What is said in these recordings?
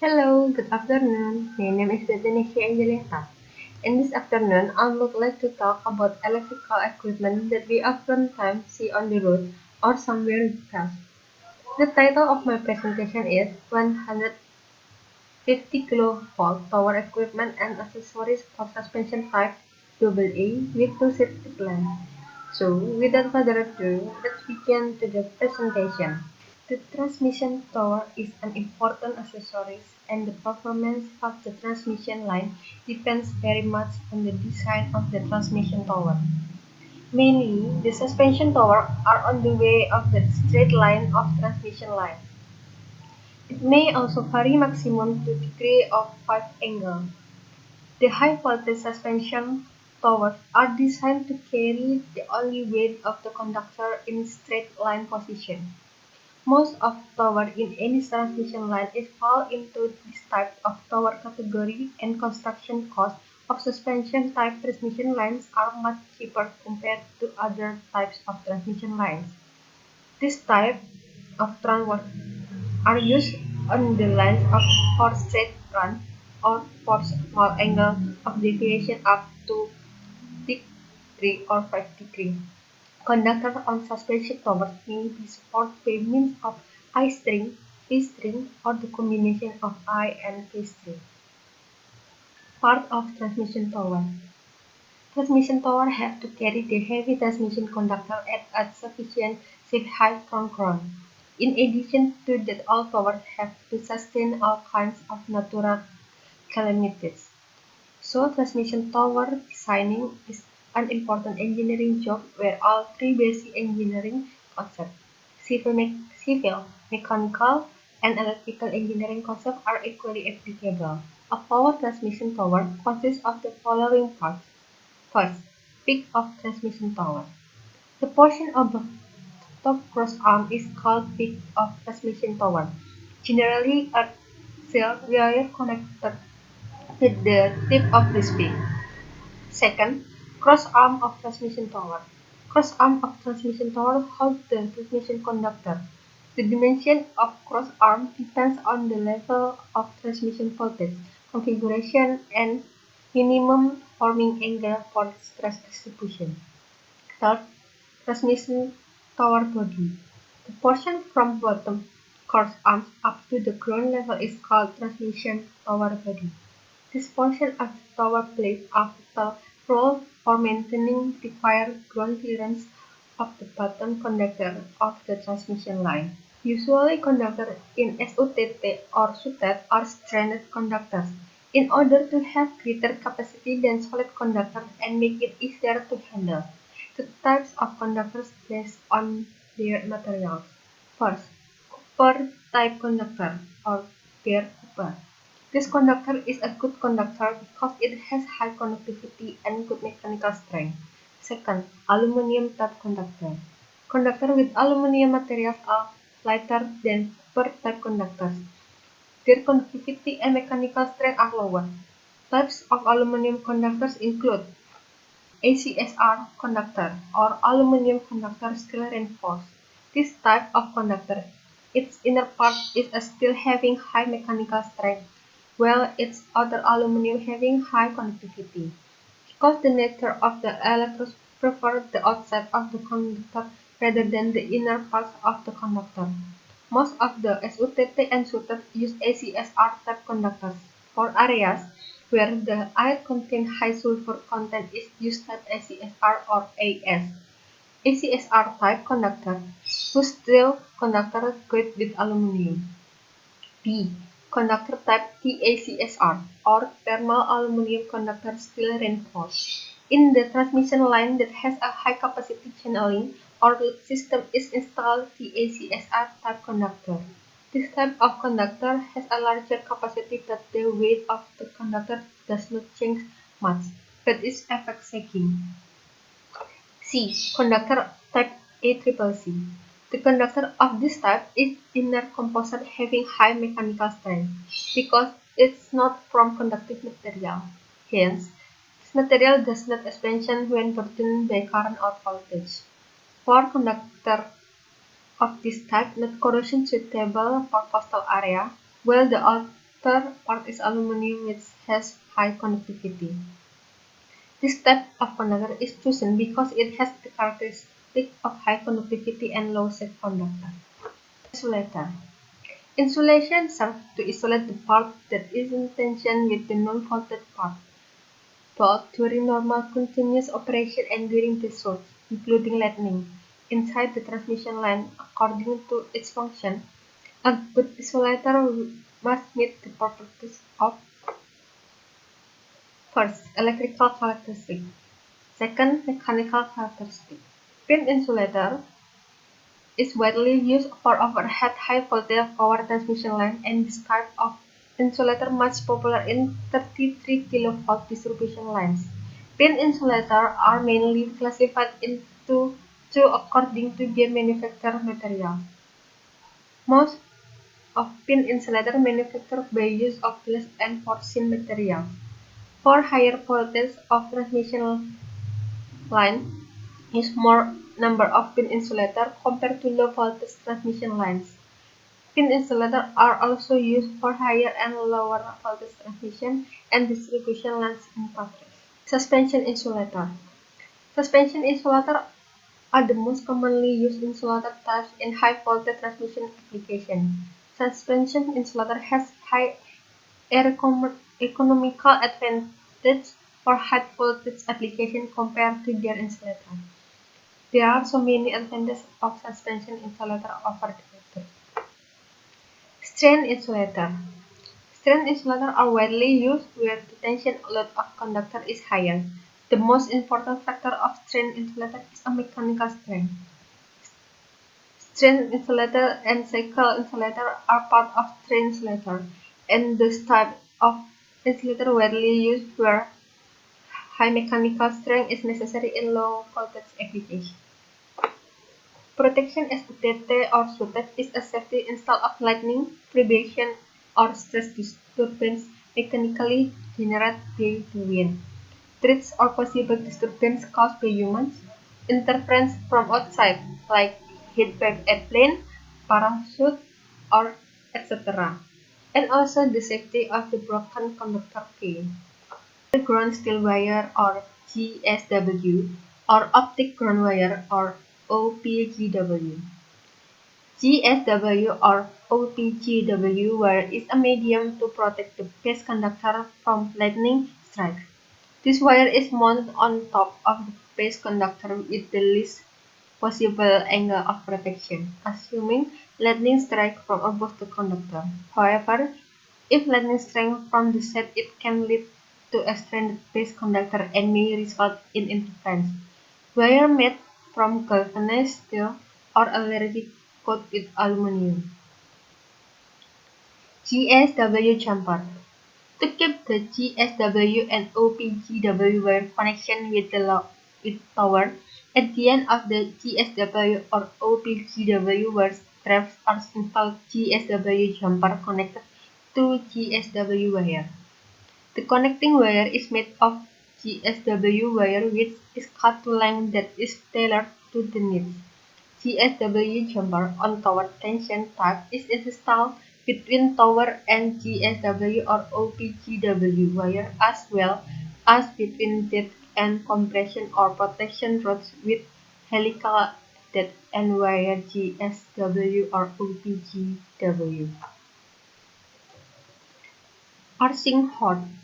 Hello, good afternoon. My name is Bhertenesia Angelietta. In this afternoon, I would like to talk about electrical equipment that we oftentimes see on the road or somewhere else. The title of my presentation is 150 kilovolt power equipment and accessories for suspension type AA with two circuit lamps. So, without further ado, let's begin to the presentation. The transmission tower is an important accessory, and the performance of the transmission line depends very much on the design of the transmission tower. Mainly, the suspension tower are on the way of the straight line of transmission line. It may also vary maximum to degree of 5 angle. The high voltage suspension towers are designed to carry the only weight of the conductor in straight line position. Most of tower in any transmission line is fall into this type of tower category, and construction costs of suspension type transmission lines are much cheaper compared to other types of transmission lines. This type of transport are used on the lines of for straight run or for small angle of deviation up to 6° or 5°. Conductors on suspension towers may be supported by means of I string, P string, or the combination of I and P string. Part of transmission tower. Transmission tower have to carry the heavy transmission conductor at a sufficient safe height from ground. In addition to that, all towers have to sustain all kinds of natural calamities. So, transmission tower designing is an important engineering job where all three basic engineering concepts, civil, mechanical, and electrical engineering concepts are equally applicable. A power transmission tower consists of the following parts. First, peak of transmission tower. The portion of the top cross arm is called peak of transmission tower. Generally, a cell wire connected with the tip of this peak. Second, cross arm of transmission tower. Cross arm of transmission tower holds the transmission conductor. The dimension of cross arm depends on the level of transmission voltage, configuration, and minimum forming angle for stress distribution. Third, transmission tower body. The portion from bottom cross arms up to the ground level is called transmission tower body. This portion of the tower plays a vital role for maintaining required ground clearance of the bottom conductor of the transmission line. Usually conductors in SUTT or SUTET are stranded conductors, in order to have greater capacity than solid conductors and make it easier to handle. The types of conductors based on their materials. First, copper type conductor or bare copper. This conductor is a good conductor because it has high conductivity and good mechanical strength. Second, aluminum type conductor. Conductors with aluminum materials are lighter than copper type conductors. Their conductivity and mechanical strength are lower. Types of aluminum conductors include ACSR conductor or aluminum conductor steel reinforced. This type of conductor, its inner part is a steel having high mechanical strength, while its outer aluminum having high conductivity. Because the nature of the electrodes prefer the outside of the conductor rather than the inner parts of the conductor. Most of the SUTT and SUTET use ACSR type conductors. For areas where the air contains high sulfur content is used type ACSR or AS. ACSR type conductor whose steel conductor coated with aluminum. B. Conductor type TACSR or thermal aluminum conductor steel reinforced. In the transmission line that has a high capacity channeling or loop system is installed TACSR type conductor. This type of conductor has a larger capacity, but the weight of the conductor does not change much, but is effect sagging. C. Conductor type ACCC. The conductor of this type is inner composite having high mechanical strength, because it's not from conductive material. Hence, this material does not expansion when burdened by current or voltage. For conductor of this type, not corrosion suitable for coastal area, while the Third part is aluminum, which has high conductivity. This type of conductor is chosen because it has the characteristic of high conductivity and low set conductor. Insulator. Insulation serves to isolate the part that is in tension with the non-faulted part, both during normal continuous operation and during discharge, including lightning, inside the transmission line according to its function. A good insulator must meet the properties of first, electrical characteristic, second, mechanical characteristic. Pin insulator is widely used for overhead high voltage power transmission line, and this type of insulator much popular in 33 kV distribution lines. Pin insulators are mainly classified into two according to their manufacture material. Most of pin insulator manufactured by use of glass and porcelain materials. For higher voltage of transmission line, use more number of pin insulator compared to low voltage transmission lines. Pin insulators are also used for higher and lower voltage transmission and distribution lines in batteries. Suspension insulator. Suspension insulators are the most commonly used insulator types in high voltage transmission application. Suspension insulator has high economical advantage for high voltage application compared to their insulator. There are so many advantages of suspension insulator over the other. Strain insulator. Strain insulators are widely used where the tension load of conductor is higher. The most important factor of strain insulator is a mechanical strength. Strain insulator and cycle insulator are part of strain insulator, and this type of insulator widely used where high mechanical strength is necessary in low voltage application. Protection SUTT or SUTT is a safety install of lightning, vibration, or stress disturbance mechanically generated by the wind, threats or possible disturbance caused by humans, interference from outside, like hit by airplane, parachute, or etc., and also the safety of the broken conductor key. The ground steel wire or GSW or optic ground wire or OPGW. GSW or OPGW wire is a medium to protect the base conductor from lightning strikes. This wire is mounted on top of the base conductor with the least possible angle of protection, assuming lightning strike from above the conductor. However, if lightning strike from the side, it can lead to a stranded base conductor and may result in interference. Wire made from galvanized steel or already coated with aluminum. GSW jumper. To keep the GSW and OPGW wire connection with the tower, at the end of the GSW or OPGW wire straps are installed GSW jumper connected to GSW wire. The connecting wire is made of GSW wire which is cut to length that is tailored to the needs. GSW jumper on tower tension type is installed between tower and GSW or OPGW wire as well as between depth and compression or protection rods with helical depth and wire GSW or OPGW. Arcing horn.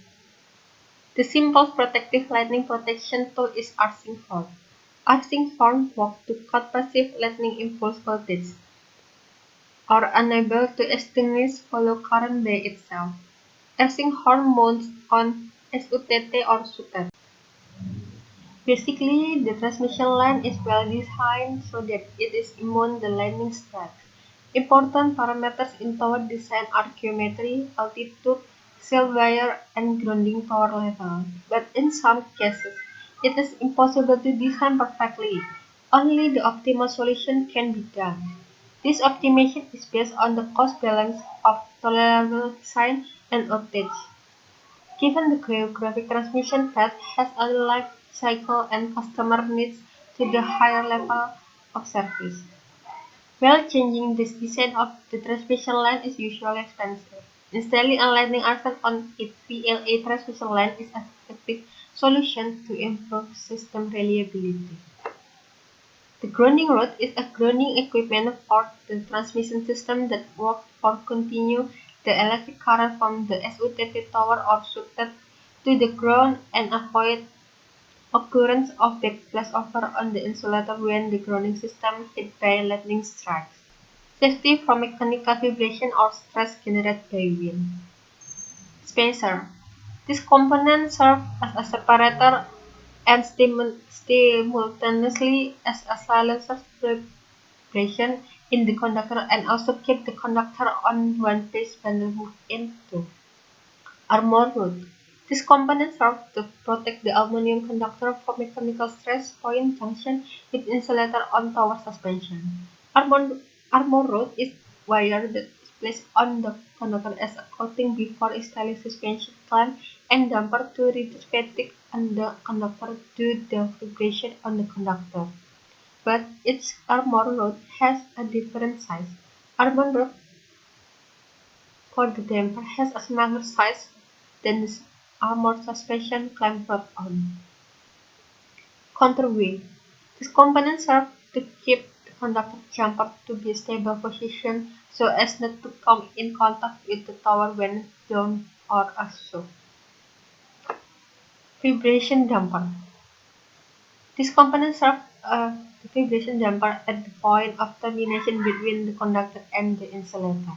The simplest protective lightning protection tool is arcing horn. Arcing horn works to cut passive lightning impulse voltage, or unable to extinguish follow current by itself. Arcing horn mounts on SUTT or SUTT. Basically, the transmission line is well designed so that it is immune to lightning strikes. Important parameters in tower design are geometry, altitude, sail wire, and grounding power level. But in some cases, it is impossible to design perfectly. Only the optimal solution can be done. This optimization is based on the cost balance of tolerable design and outage. Given the geographic transmission path has a life cycle and customer needs to the higher level of service. Well, changing this design of the transmission line is usually expensive. Installing a lightning arsenal on its PLA transmission line is an effective solution to improve system reliability. The grounding rod is a grounding equipment for the transmission system that works for continue the electric current from the SUTT tower or shunted to the ground and avoid occurrence of back flashover on the insulator when the grounding system hit by lightning strikes. Safety from mechanical vibration or stress generated by wind. Spacer. This component serves as a separator and simultaneously as a silencer vibration in the conductor and also keep the conductor on one page when moved into armor rod. This component serves to protect the aluminum conductor from mechanical stress point junction with insulator on tower suspension. Armor rod is wire that is placed on the conductor as a coating before installing suspension clamp and damper to reduce fatigue on the conductor due to the vibration on the conductor. But each armor rod has a different size. Armor rod for the damper has a smaller size than the armor suspension clamp rod on. Counterweight. This component serves to keep the conductor jumper to be stable position so as not to come in contact with the tower when down or ashore. Vibration damper. This component serves a vibration damper at the point of termination between the conductor and the insulator.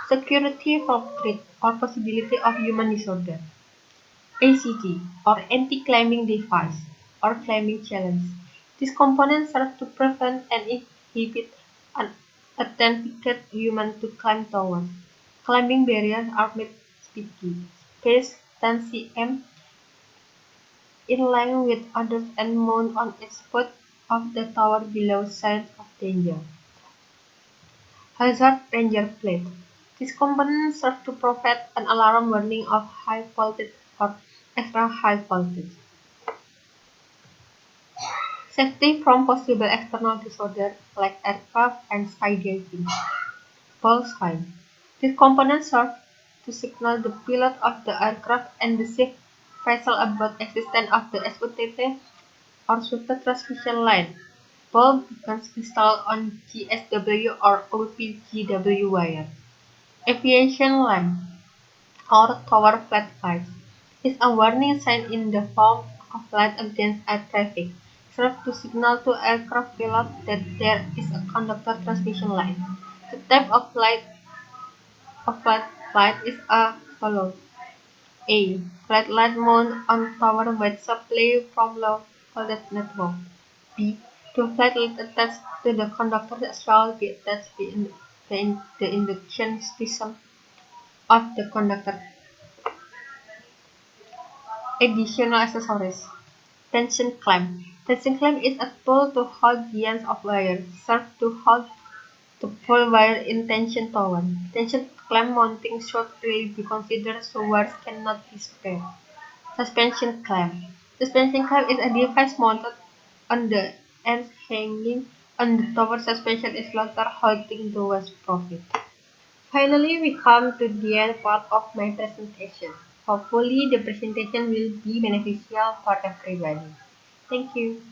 Security for threat or possibility of human disorder. ACD or anti-climbing device or climbing challenge. This component serves to prevent and inhibit unauthenticate humans to climb towers. Climbing barriers are made sticky, spaced 10 cm in length with others and mounted on each foot of the tower below signs of danger. Hazard Ranger Plate. This component serves to provide an alarm warning of high voltage or extra high voltage. Safety from possible external disorder like aircraft and skydiving. Ball sign. This component serves to signal the pilot of the aircraft and the ship vessel about existence of the SUTT or super transmission line. Ball beacons installed on GSW or OPGW wire. Aviation lamp or tower floodlights is a warning sign in the form of light against air traffic, serves to signal to aircraft pilots that there is a conductor transmission line. The type of floodlight is as follows. A. Floodlight mounted on tower with supply from low voltage network. B. The floodlight attached to the conductor shall be attached to the induction system of the conductor. Additional accessories. Tension clamp. Tension clamp is a tool to hold the ends of wire, serves to hold the pull wire in tension tower. Tension clamp mounting should really be considered so wires cannot be spared. Suspension clamp. Suspension clamp is a device mounted on the ends hanging on the tower suspension insulator holding the wires profit. Finally, we come to the end part of my presentation. Hopefully, the presentation will be beneficial for everybody. Thank you.